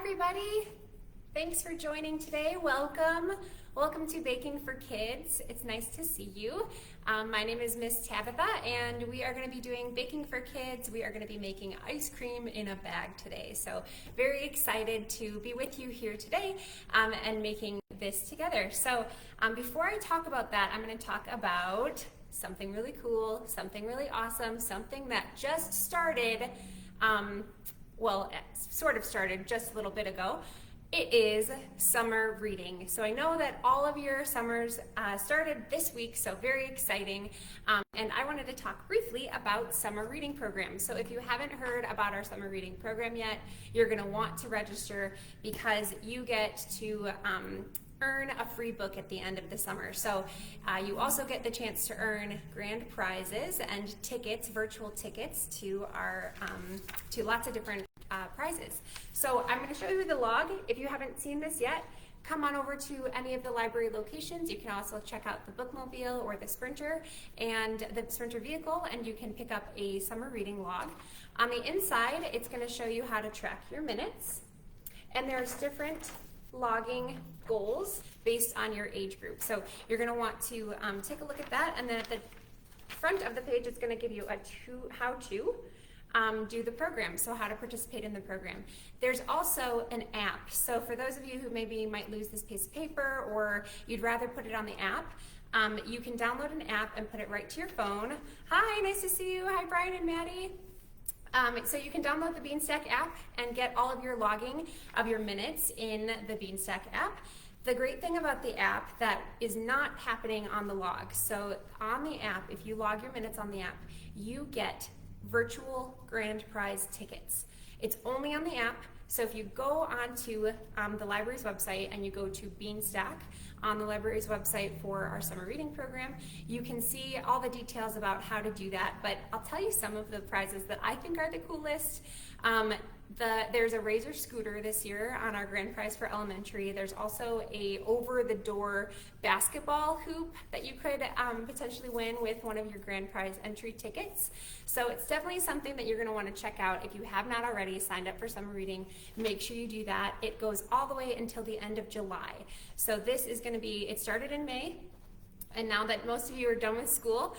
everybody. Thanks for joining today. Welcome. Welcome to Baking for Kids. It's nice to see you. My name is Miss Tabatha, and we are going to be doing Baking for Kids. We are going to be making ice cream in a bag today. So very excited to be with you here today and making this together. So before I talk about that, I'm going to talk about something really cool, something really awesome, something that just started, well, it sort of started just a little bit ago. It is summer reading. So I know that all of your summers started this week, so very exciting. And I wanted to talk briefly about summer reading programs. So if you haven't heard about our summer reading program yet, you're gonna want to register because you get to earn a free book at the end of the summer. So you also get the chance to earn grand prizes and tickets, virtual tickets to our to lots of different prizes. So I'm going to show you the log. If you haven't seen this yet, come on over to any of the library locations. You can also check out the bookmobile or the Sprinter vehicle, and you can pick up a summer reading log. On the inside, it's going to show you how to track your minutes, and there's different logging goals based on your age group. So you're going to want to take a look at that, and then at the front of the page, it's going to give you a how to do the program, so how to participate in the program. There's also an app. So for those of you who maybe might lose this piece of paper or you'd rather put it on the app, you can download an app and put it right to your phone. Hi, nice to see you. Hi, Brian and Maddie. So you can download the Beanstack app and get all of your logging of your minutes in the Beanstack app. The great thing about the app that is not happening on the log, so on the app, if you log your minutes on the app, you get virtual grand prize tickets. It's only on the app, so if you go onto the library's website and you go to Beanstack on the library's website for our summer reading program, you can see all the details about how to do that, but I'll tell you some of the prizes that I think are the coolest. There's a Razor scooter this year on our grand prize for elementary. There's also a over-the-door basketball hoop that you could potentially win with one of your grand prize entry tickets. So it's definitely something that you're going to want to check out. If you have not already signed up for summer reading, make sure you do that. It goes all the way until the end of July. So this is going to be, it started in May. And now that most of you are done with school,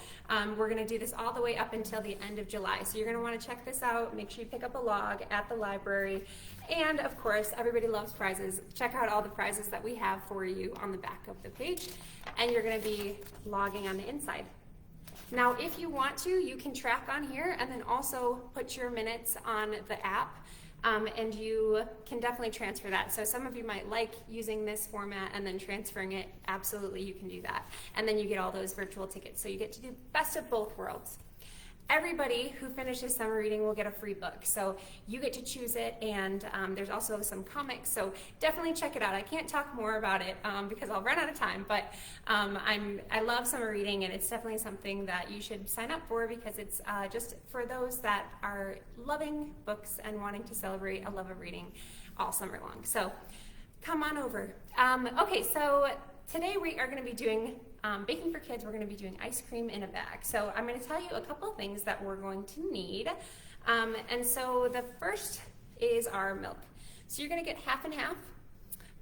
we're going to do this all the way up until the end of July. So you're going to want to check this out. Make sure you pick up a log at the library. And of course, everybody loves prizes. Check out all the prizes that we have for you on the back of the page. And you're going to be logging on the inside. Now, if you want to, you can track on here and then also put your minutes on the app. And you can definitely transfer that. So some of you might like using this format and then transferring it. Absolutely, you can do that. And then you get all those virtual tickets. So you get to do best of both worlds. Everybody who finishes summer reading will get a free book. So you get to choose it, and there's also some comics. So definitely check it out. I can't talk more about it because I'll run out of time, but I love summer reading, and it's definitely something that you should sign up for because it's just for those that are loving books and wanting to celebrate a love of reading all summer long. So come on over. Okay, so today we are going to be doing Baking for Kids. We're going to be doing ice cream in a bag. So I'm going to tell you a couple of things that we're going to need. And so the first is our milk. So you're going to get half and half.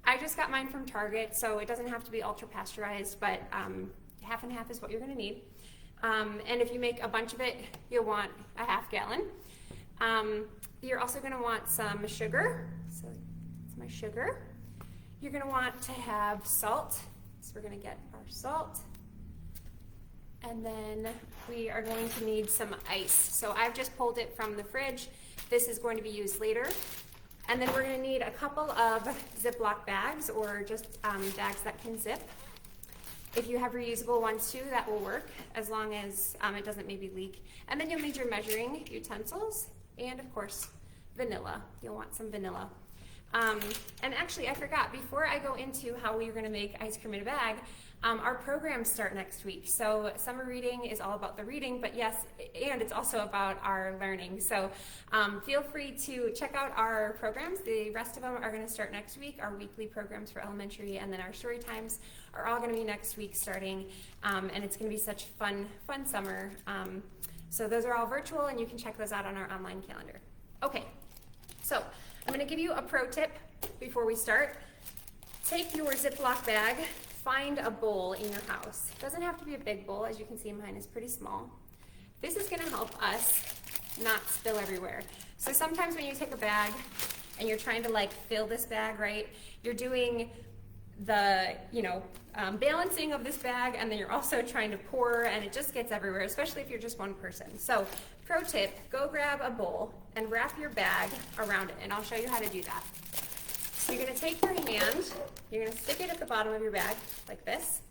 I just got mine from Target, so it doesn't have to be ultra pasteurized, but half and half is what you're going to need. And if you make a bunch of it, you'll want a half gallon. You're also going to want some sugar. So that's my sugar. You're going to want to have salt. So we're going to get our salt. And then we are going to need some ice. So I've just pulled it from the fridge. This is going to be used later. And then we're going to need a couple of Ziploc bags or just bags that can zip. If you have reusable ones too, that will work as long as it doesn't maybe leak. And then you'll need your measuring utensils and of course vanilla. You'll want some vanilla. And actually, I forgot, before I go into how we're going to make ice cream in a bag, our programs start next week. So summer reading is all about the reading, but yes, and it's also about our learning. So feel free to check out our programs. The rest of them are going to start next week. Our weekly programs for elementary and then our story times are all going to be next week starting. And it's going to be such fun summer. So those are all virtual, and you can check those out on our online calendar. Okay, so I'm going to give you a pro tip before we start, take your Ziploc bag, find a bowl in your house. It doesn't have to be a big bowl. As you can see, mine is pretty small. This is gonna help us not spill everywhere. So sometimes when you take a bag and you're trying to like fill this bag, right, you're doing the, balancing of this bag, and then you're also trying to pour, and it just gets everywhere, especially if you're just one person. So pro tip, go grab a bowl and wrap your bag around it, and I'll show you how to do that. So you're gonna take your hand, you're gonna stick it at the bottom of your bag like this,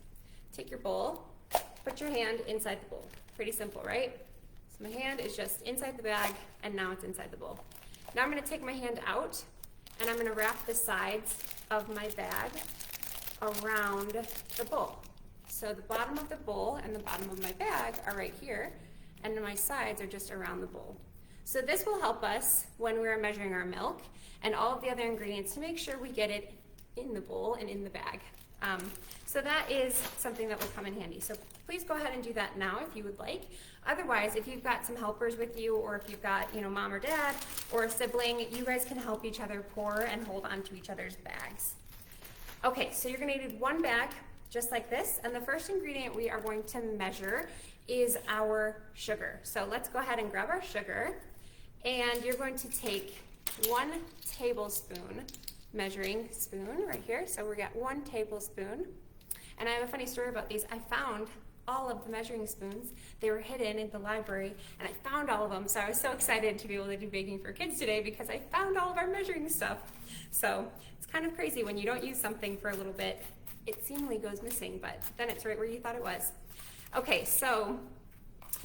take your bowl, put your hand inside the bowl. Pretty simple, right? So my hand is just inside the bag, and now it's inside the bowl. Now I'm gonna take my hand out, and I'm gonna wrap the sides of my bag around the bowl. So the bottom of the bowl and the bottom of my bag are right here, and my sides are just around the bowl. So this will help us when we're measuring our milk and all of the other ingredients to make sure we get it in the bowl and in the bag. So that is something that will come in handy. So please go ahead and do that now if you would like. Otherwise, if you've got some helpers with you, or if you've got mom or dad or a sibling, you guys can help each other pour and hold on to each other's bags. Okay, so you're gonna need one bag just like this, and the first ingredient we are going to measure is our sugar. So let's go ahead and grab our sugar, and you're going to take 1 tablespoon measuring spoon right here. So we got 1 tablespoon. And I have a funny story about these. I found all of the measuring spoons. They were hidden in the library, and I found all of them. So I was so excited to be able to do Baking for Kids today because I found all of our measuring stuff. So it's kind of crazy when you don't use something for a little bit, it seemingly goes missing, but then it's right where you thought it was. Okay, so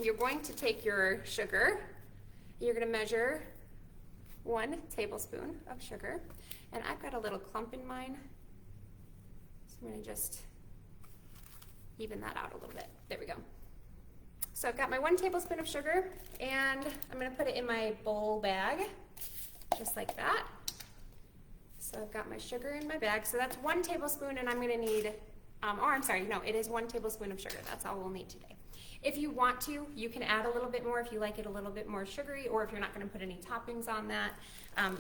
you're going to take your sugar. You're gonna measure 1 tablespoon of sugar. And I've got a little clump in mine, so I'm gonna just even that out a little bit. There we go. So I've got my 1 tablespoon of sugar, and I'm gonna put it in my bowl bag, just like that. So I've got my sugar in my bag. So that's 1 tablespoon, and I'm gonna need, it is 1 tablespoon of sugar. That's all we'll need today. If you want to, you can add a little bit more if you like it a little bit more sugary, or if you're not gonna put any toppings on that,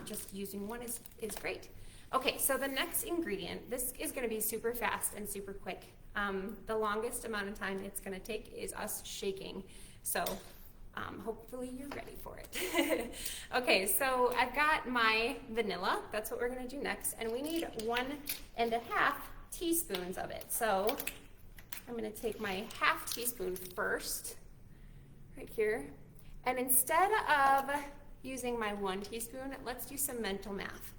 just using 1 is great. Okay, so the next ingredient, this is gonna be super fast and super quick. The longest amount of time it's gonna take is us shaking. So hopefully you're ready for it. Okay, so I've got my vanilla. That's what we're gonna do next. And we need 1.5 teaspoons of it. So I'm gonna take my half teaspoon first, right here. And instead of using my 1 teaspoon, let's do some mental math.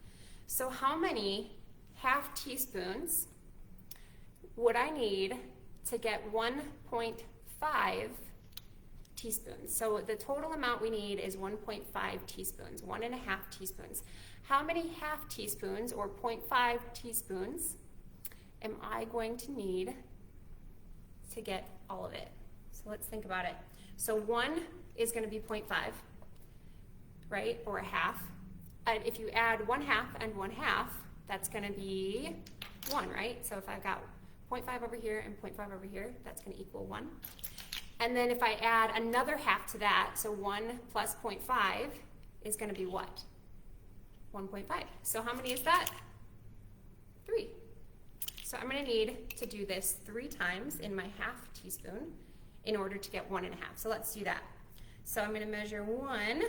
So how many half teaspoons would I need to get 1.5 teaspoons? So the total amount we need is 1.5 teaspoons, 1.5 teaspoons. How many half teaspoons or 0.5 teaspoons am I going to need to get all of it? So let's think about it. So 1 is gonna be 0.5, right, or a half. And if you add 1/2 and 1/2, that's gonna be 1, right? So if I've got 0.5 over here and 0.5 over here, that's gonna equal 1. And then if I add another half to that, so 1 plus 0.5 is gonna be what? 1.5. So how many is that? 3. So I'm gonna need to do this 3 times in my half teaspoon in order to get 1.5. So let's do that. So I'm gonna measure 1,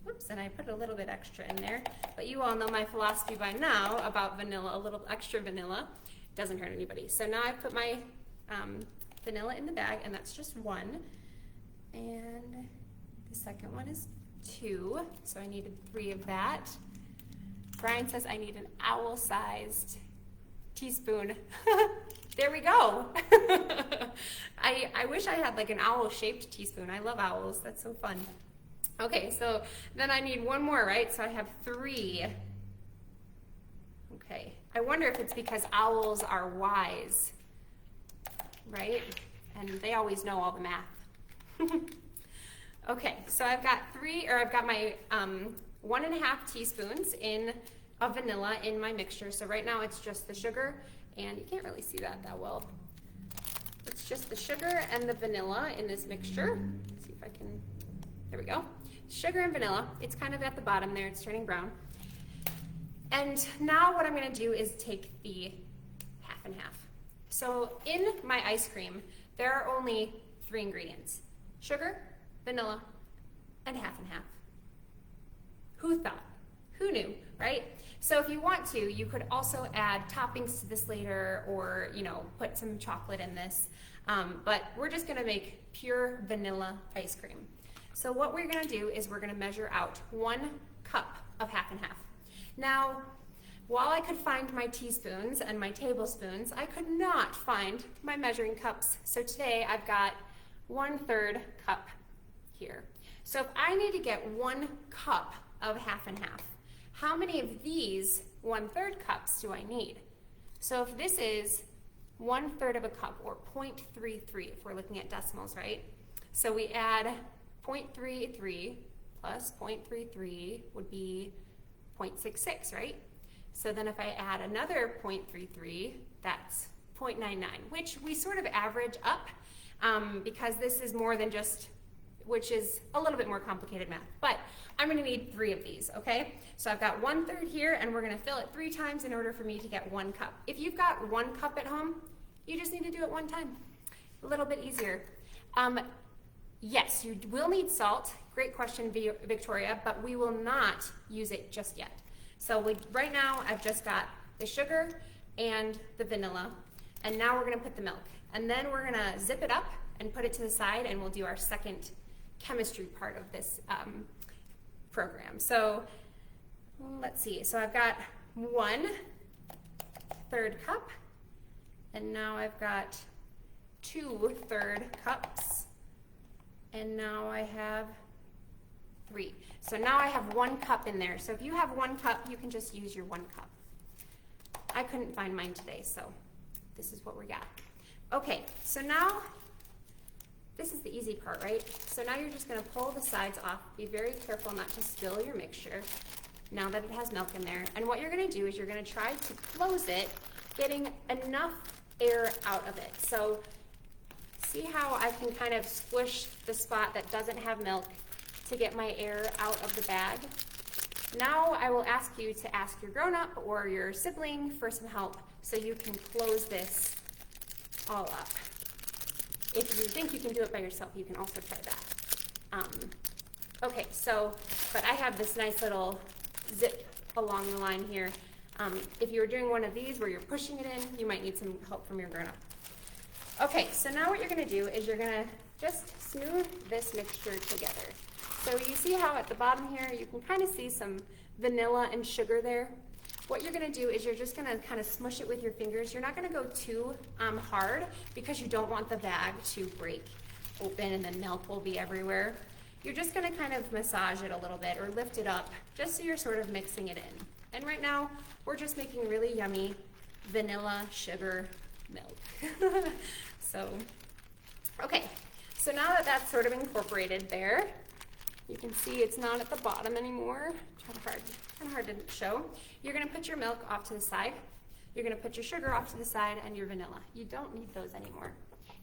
whoops, and I put a little bit extra in there, but you all know my philosophy by now about vanilla. A little extra vanilla doesn't hurt anybody. So now I've put my vanilla in the bag, and that's just 1. And the second one is 2, so I needed 3 of that. Brian says I need an owl-sized teaspoon. There we go. I wish I had like an owl-shaped teaspoon. I love owls. That's so fun. Okay, so then I need 1 more, right? So I have 3. Okay. I wonder if it's because owls are wise, right? And they always know all the math. Okay, so I've got my 1.5 teaspoons of vanilla in my mixture. So right now it's just the sugar, and you can't really see that well. It's just the sugar and the vanilla in this mixture. Let's see if I can, there we go. Sugar and vanilla, it's kind of at the bottom there, it's turning brown. And now what I'm going to do is take the half and half. So in my ice cream, there are only 3 ingredients: sugar, vanilla, and half and half. Who thought? Who knew, right? So if you want to, you could also add toppings to this later, or put some chocolate in this. But we're just gonna make pure vanilla ice cream. So what we're gonna do is we're gonna measure out 1 cup of half and half. Now, while I could find my teaspoons and my tablespoons, I could not find my measuring cups. So today I've got 1/3 cup here. So if I need to get 1 cup of half and half, how many of these 1/3 cups do I need? So if this is 1/3 of a cup, or 0.33, if we're looking at decimals, right? So we add 0.33 plus 0.33 would be 0.66, right? So then if I add another 0.33, that's 0.99, which we sort of average up because this is more than just, which is a little bit more complicated math, but I'm gonna need 3 of these, okay? So I've got 1/3 here, and we're gonna fill it 3 times in order for me to get 1 cup. If you've got 1 cup at home, you just need to do it 1 time. A little bit easier. Yes, you will need salt. Great question, Victoria, but we will not use it just yet. So right now, I've just got the sugar and the vanilla, and now we're gonna put the milk. And then we're gonna zip it up and put it to the side, and we'll do our second chemistry part of this program. So let's see, so I've got 1/3 cup, and now I've got 2/3 cups, and now I have 3. So now I have 1 cup in there. So if you have 1 cup, you can just use your 1 cup. I couldn't find mine today, so this is what we got. Okay, so now this is the easy part, right? So now you're just gonna pull the sides off. Be very careful not to spill your mixture now that it has milk in there. And what you're gonna do is you're gonna try to close it, getting enough air out of it. So see how I can kind of squish the spot that doesn't have milk to get my air out of the bag? Now I will ask you to ask your grown-up or your sibling for some help so you can close this all up. If you think you can do it by yourself, you can also try that. Okay, so, but I have this nice little zip along the line here. If you're doing one of these where you're pushing it in, you might need some help from your grown-up. Okay, so now what you're gonna do is you're gonna just smooth this mixture together. So you see how at the bottom here, you can kind of see some vanilla and sugar there. What you're gonna do is you're just gonna kind of smush it with your fingers. You're not gonna go too hard because you don't want the bag to break open and then milk will be everywhere. You're just gonna kind of massage it a little bit or lift it up just so you're sort of mixing it in. And right now, we're just making really yummy vanilla sugar milk. So, okay, so now that that's sort of incorporated there, you can see it's not at the bottom anymore. Kind of hard to show. You're gonna put your milk off to the side. You're gonna put your sugar off to the side and your vanilla. You don't need those anymore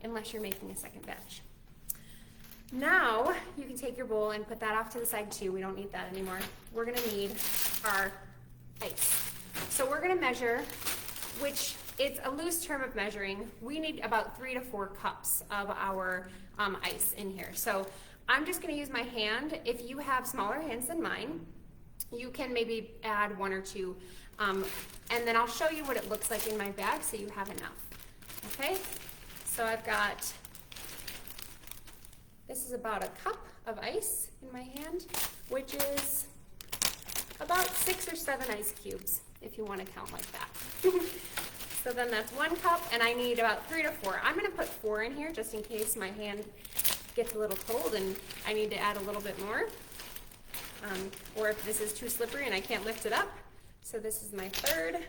unless you're making a second batch. Now, you can take your bowl and put that off to the side too. We don't need that anymore. We're gonna need our ice. So we're gonna measure, which it's a loose term of measuring. We need about 3 to 4 cups of our ice in here. So I'm just gonna use my hand. If you have smaller hands than mine, you can maybe add 1 or 2. And then I'll show you what it looks like in my bag so you have enough. Okay, so I've got, this is about a cup of ice in my hand, which is about 6 or 7 ice cubes, if you want to count like that. So then that's 1 cup, and I need about 3 to 4. I'm going to put 4 in here just in case my hand gets a little cold and I need to add a little bit more. Or if this is too slippery and I can't lift it up. So this is my 3rd,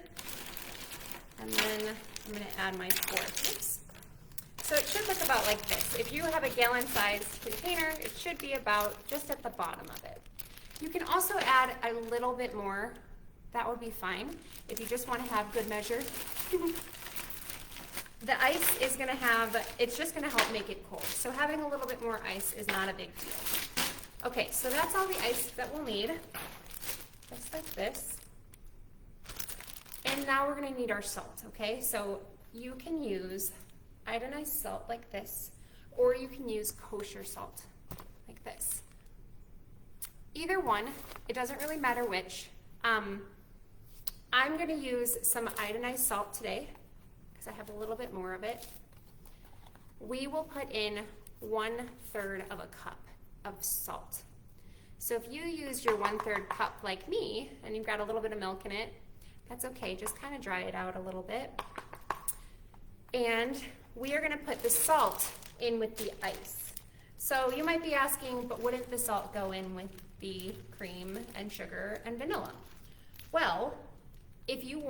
and then I'm going to add my 4th. Oops. So it should look about like this. If you have a gallon-sized container, it should be about just at the bottom of it. You can also add a little bit more. That would be fine if you just want to have good measure. The ice is going to have, it's just going to help make it cold. So having a little bit more ice is not a big deal. Okay, so that's all the ice that we'll need. Just like this. now we're gonna need our salt, okay? So you can use iodized salt like this, or you can use kosher salt like this. Either one, it doesn't really matter which. I'm gonna use some iodized salt today because I have a little bit more of it. We will put in 1/3 of a cup of salt. So if you use your 1/3 cup like me, and you've got a little bit of milk in it, that's okay, just kind of dry it out a little bit. And we are gonna put the salt in with the ice. So you might be asking, but wouldn't the salt go in with the cream and sugar and vanilla? Well, if you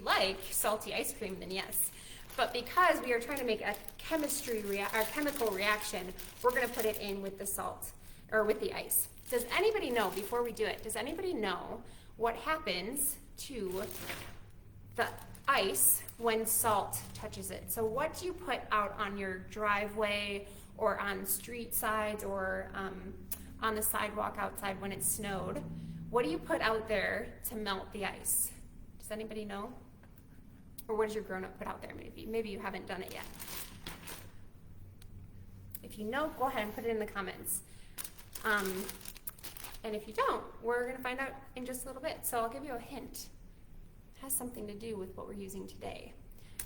like salty ice cream, then yes. But because we are trying to make a chemical reaction, we're gonna put it in with the salt, or with the ice. Does anybody know, before we do it, does anybody know what happens to the ice when salt touches it? So what do you put out on your driveway or on street sides or on the sidewalk outside when it snowed? What do you put out there to melt the ice? Does anybody know? Or what does your grown-up put out there maybe? Maybe you haven't done it yet. If you know, go ahead and put it in the comments. And if you don't, we're gonna find out in just a little bit. So I'll give you a hint. It has something to do with what we're using today.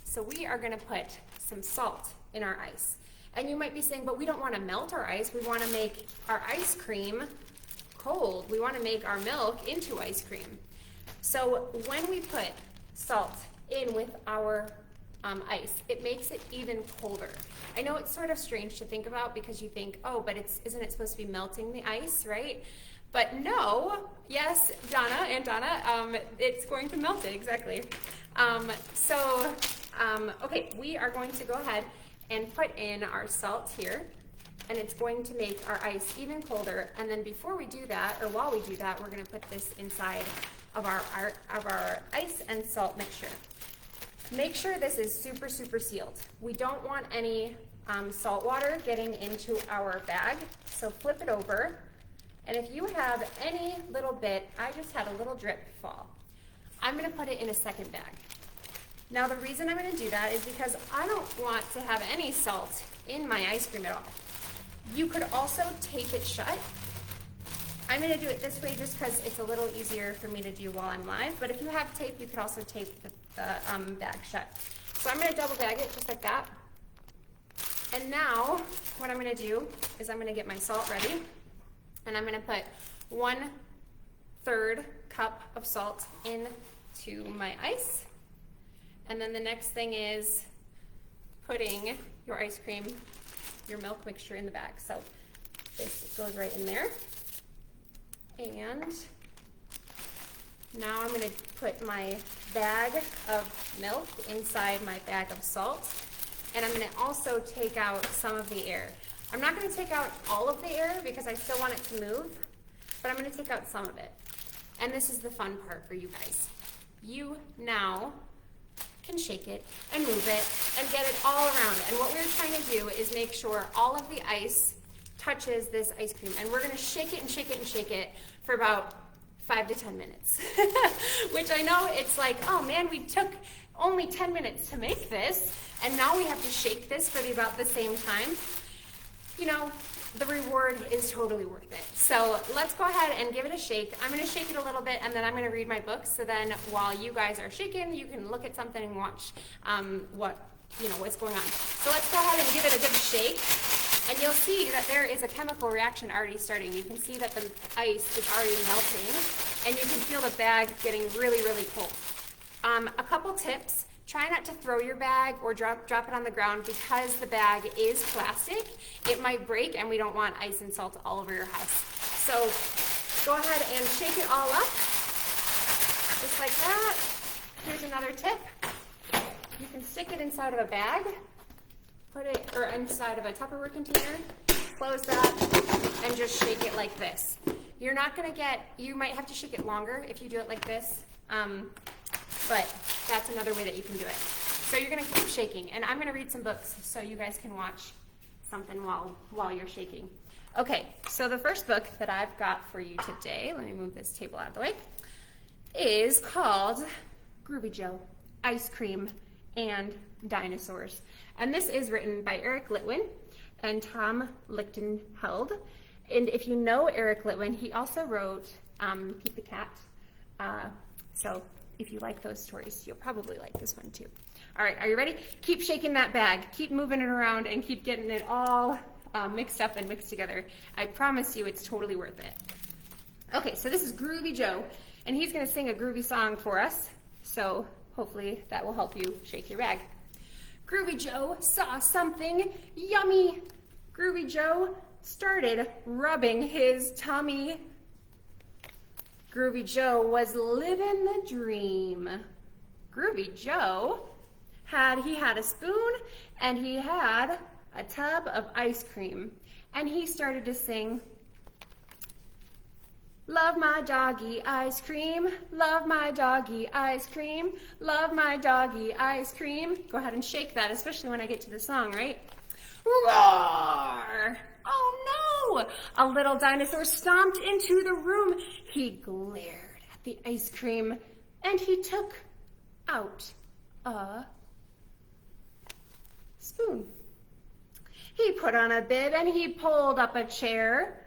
So we are gonna put some salt in our ice. And you might be saying, but we don't wanna melt our ice. We wanna make our ice cream cold. We wanna make our milk into ice cream. So when we put salt in with our ice, it makes it even colder. I know it's sort of strange to think about because you think, oh, but isn't it supposed to be melting the ice, right? But no, yes, Donna, it's going to melt it, exactly. Okay, we are going to go ahead and put in our salt here, and it's going to make our ice even colder. And then before we do that, or while we do that, we're gonna put this inside of our ice and salt mixture. Make sure this is super, super sealed. We don't want any salt water getting into our bag, so flip it over. And if you have any little bit, I just had a little drip fall, I'm gonna put it in a second bag. Now the reason I'm gonna do that is because I don't want to have any salt in my ice cream at all. You could also tape it shut. I'm gonna do it this way just because it's a little easier for me to do while I'm live, but if you have tape, you could also tape the bag shut. So I'm gonna double bag it just like that. And now, what I'm gonna do is I'm gonna get my salt ready, and I'm gonna put 1/3 cup of salt into my ice. And then the next thing is putting your ice cream, your milk mixture in the bag. So this goes right in there. And now I'm gonna put my bag of milk inside my bag of salt. And I'm gonna also take out some of the air. I'm not gonna take out all of the air because I still want it to move, but I'm gonna take out some of it. And this is the fun part for you guys. You now can shake it and move it and get it all around. And what we're trying to do is make sure all of the ice touches this ice cream. And we're gonna shake it and shake it and shake it for about 5 to 10 minutes. Which I know it's like, oh man, we took only 10 minutes to make this, and now we have to shake this for about the same time. You know, the reward is totally worth it. So let's go ahead and give it a shake. I'm gonna shake it a little bit, and then I'm gonna read my book, so then while you guys are shaking, you can look at something and watch what's going on. So let's go ahead and give it a good shake, and you'll see that there is a chemical reaction already starting. You can see that the ice is already melting, and you can feel the bag getting really, really cold. A couple tips. Try not to throw your bag or drop it on the ground because the bag is plastic. It might break, and we don't want ice and salt all over your house. So go ahead and shake it all up, just like that. Here's another tip. You can stick it inside of a bag, or inside of a Tupperware container, close that, and just shake it like this. You're not gonna you might have to shake it longer if you do it like this. But that's another way that you can do it. So you're gonna keep shaking, and I'm gonna read some books so you guys can watch something while you're shaking. Okay, so the first book that I've got for you today, let me move this table out of the way, is called Groovy Joe, Ice Cream, and Dinosaurs. And this is written by Eric Litwin and Tom Lichtenheld. And if you know Eric Litwin, he also wrote Pete the Cat. So if you like those stories, you'll probably like this one too. All right, are you ready? Keep shaking that bag, keep moving it around, and keep getting it all mixed up and mixed together. I promise you it's totally worth it. Okay, so this is Groovy Joe, and he's gonna sing a groovy song for us. So hopefully that will help you shake your bag. Groovy Joe saw something yummy. Groovy Joe started rubbing his tummy. Groovy Joe was living the dream. Groovy Joe had a spoon and he had a tub of ice cream, and he started to sing, love my doggy ice cream, love my doggy ice cream, love my doggy ice cream. Go ahead and shake that, especially when I get to the song, right? Roar! Oh no! A little dinosaur stomped into the room. He glared at the ice cream and he took out a spoon. He put on a bib and he pulled up a chair.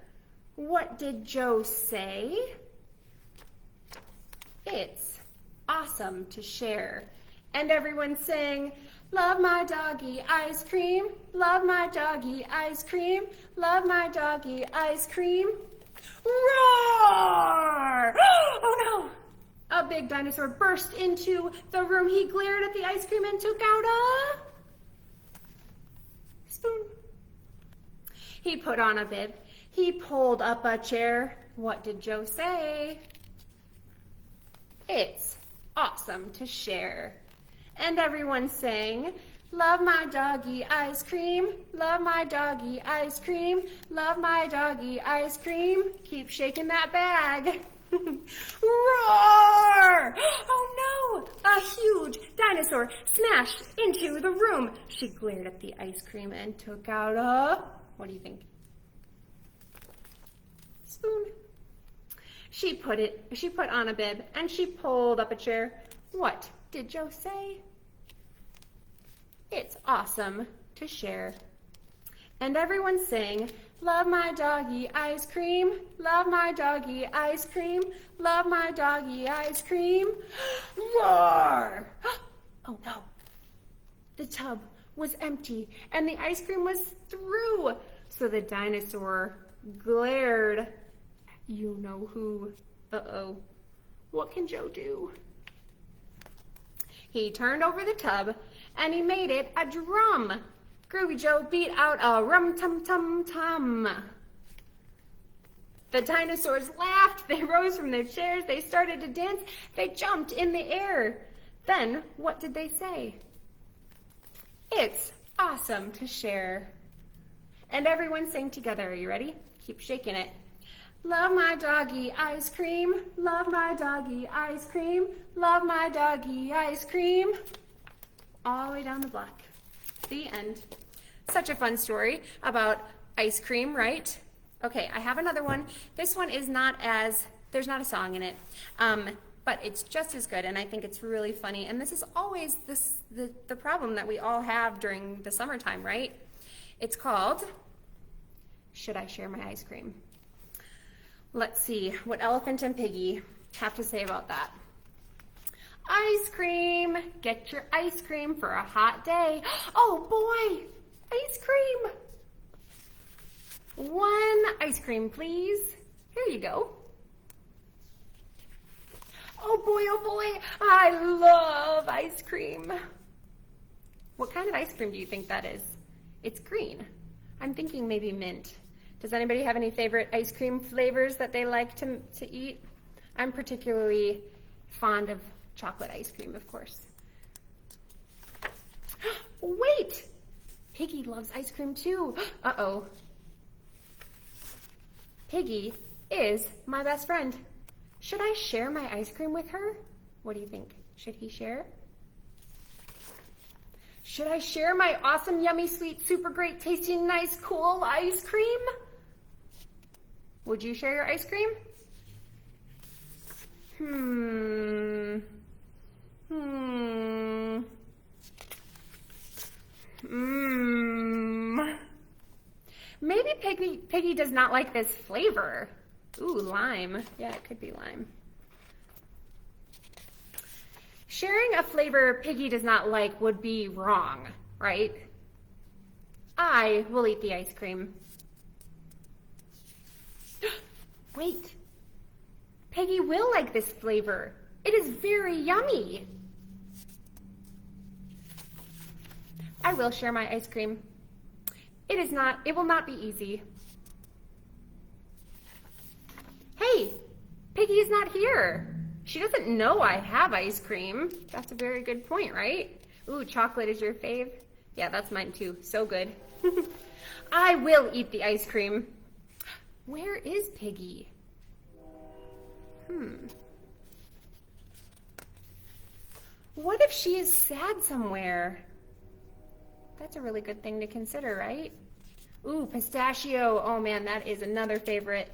What did Joe say? It's awesome to share. And everyone sang, love my doggy ice cream, love my doggy ice cream, love my doggy ice cream. Roar! Oh no! A big dinosaur burst into the room. He glared at the ice cream and took out a spoon. He put on a bib. He pulled up a chair. What did Joe say? It's awesome to share. And everyone sang, love my doggy ice cream, love my doggy ice cream, love my doggy ice cream. Keep shaking that bag. Roar! Oh no! A huge dinosaur smashed into the room. She glared at the ice cream and took out a, what do you think? Spoon. She put on a bib and she pulled up a chair. What did Joe say? It's awesome to share. And everyone sang, love my doggy ice cream, love my doggy ice cream, love my doggy ice cream. Roar! Oh no. The tub was empty and the ice cream was through. So the dinosaur glared. You know who. Uh-oh. What can Joe do? He turned over the tub and he made it a drum. Groovy Joe beat out a rum-tum-tum-tum. The dinosaurs laughed. They rose from their chairs. They started to dance. They jumped in the air. Then what did they say? It's awesome to share. And everyone sang together. Are you ready? Keep shaking it. Love my doggy ice cream, love my doggy ice cream, love my doggy ice cream. All the way down the block. The end. Such a fun story about ice cream, right? Okay, I have another one. This one is there's not a song in it, but it's just as good, and I think it's really funny. And this is always the problem that we all have during the summertime, right? It's called, Should I Share My Ice Cream? Let's see what Elephant and Piggy have to say about that. Ice cream, get your ice cream for a hot day. Oh boy, ice cream. One ice cream, please. Here you go. Oh boy, I love ice cream. What kind of ice cream do you think that is? It's green. I'm thinking maybe mint. Does anybody have any favorite ice cream flavors that they like to eat? I'm particularly fond of chocolate ice cream, of course. Wait! Piggy loves ice cream too. Uh-oh. Piggy is my best friend. Should I share my ice cream with her? What do you think? Should he share? Should I share my awesome, yummy, sweet, super great, tasting, nice, cool ice cream? Would you share your ice cream? Piggy does not like this flavor. Ooh, lime. Yeah, it could be lime. Sharing a flavor Piggy does not like would be wrong, right? I will eat the ice cream. Wait. Piggy will like this flavor. It is very yummy. I will share my ice cream. It will not be easy. Hey, Piggy is not here. She doesn't know I have ice cream. That's a very good point, right? Ooh, chocolate is your fave? Yeah, that's mine too. So good. I will eat the ice cream. Where is Piggy? What if she is sad somewhere? That's a really good thing to consider, right? Ooh, pistachio. Oh man, that is another favorite.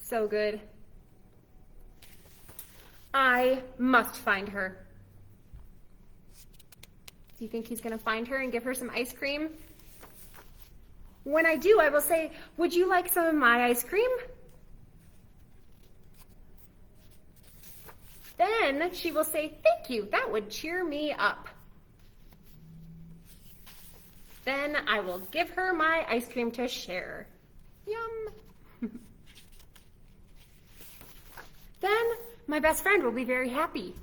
So good. I must find her. Do you think he's gonna find her and give her some ice cream? When I do, I will say, would you like some of my ice cream? Then she will say, thank you, that would cheer me up. Then I will give her my ice cream to share. Yum. Then my best friend will be very happy.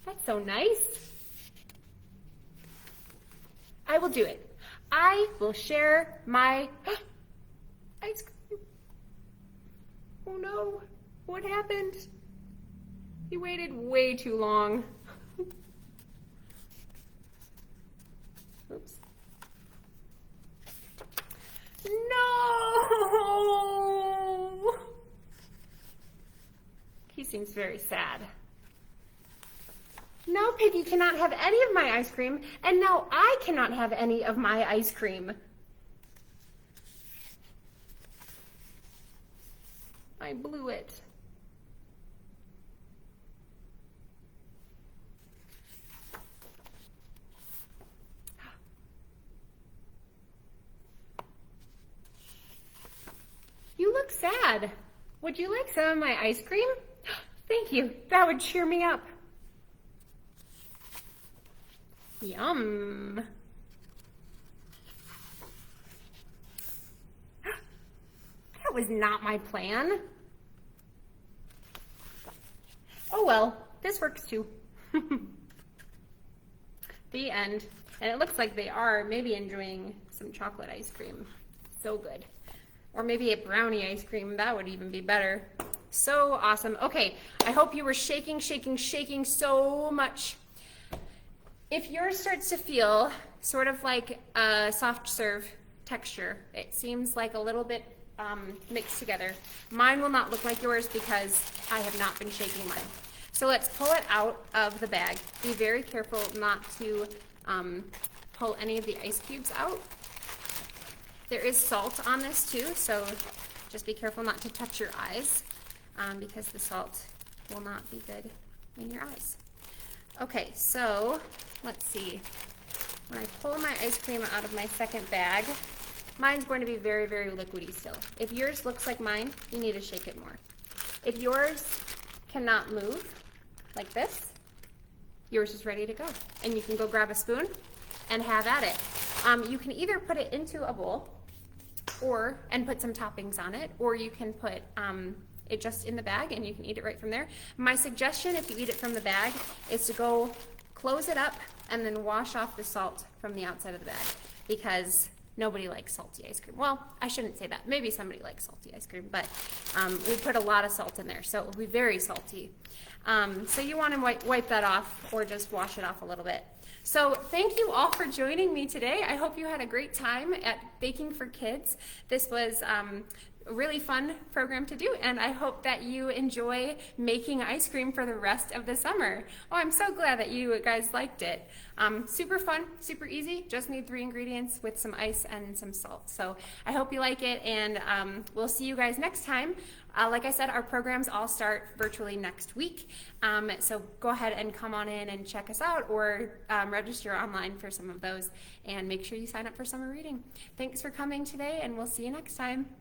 That's so nice. I will do it. I will share my ice cream. Oh no, what happened? He waited way too long. Oops. No! He seems very sad. Now Piggy cannot have any of my ice cream, and now I cannot have any of my ice cream. I blew it. You look sad. Would you like some of my ice cream? Thank you. That would cheer me up. Yum. That was not my plan. Oh well, this works too. The end. And it looks like they are maybe enjoying some chocolate ice cream. So good. Or maybe a brownie ice cream. That would even be better. So awesome. Okay, I hope you were shaking so much. If yours starts to feel sort of like a soft serve texture, it seems like a little bit mixed together. Mine will not look like yours because I have not been shaking mine. So let's pull it out of the bag. Be very careful not to pull any of the ice cubes out. There is salt on this too, so just be careful not to touch your eyes because the salt will not be good in your eyes. Okay, so let's see. When I pull my ice cream out of my second bag, mine's going to be very, very liquidy still. If yours looks like mine, you need to shake it more. If yours cannot move like this, yours is ready to go. And you can go grab a spoon and have at it. You can either put it into a bowl and put some toppings on it, or you can put it just in the bag and you can eat it right from there. My suggestion, if you eat it from the bag, is to go close it up and then wash off the salt from the outside of the bag, because nobody likes salty ice cream. Well, I shouldn't say that. Maybe somebody likes salty ice cream, but we put a lot of salt in there, so it will be very salty. So you want to wipe that off or just wash it off a little bit. So thank you all for joining me today. I hope you had a great time at Baking for Kids. This was a really fun program to do, and I hope that you enjoy making ice cream for the rest of the summer. Oh, I'm so glad that you guys liked it. Super fun, super easy, just need 3 ingredients with some ice and some salt. So I hope you like it, and we'll see you guys next time. Like I said, our programs all start virtually next week, so go ahead and come on in and check us out, or register online for some of those, and make sure you sign up for summer reading. Thanks for coming today, and we'll see you next time.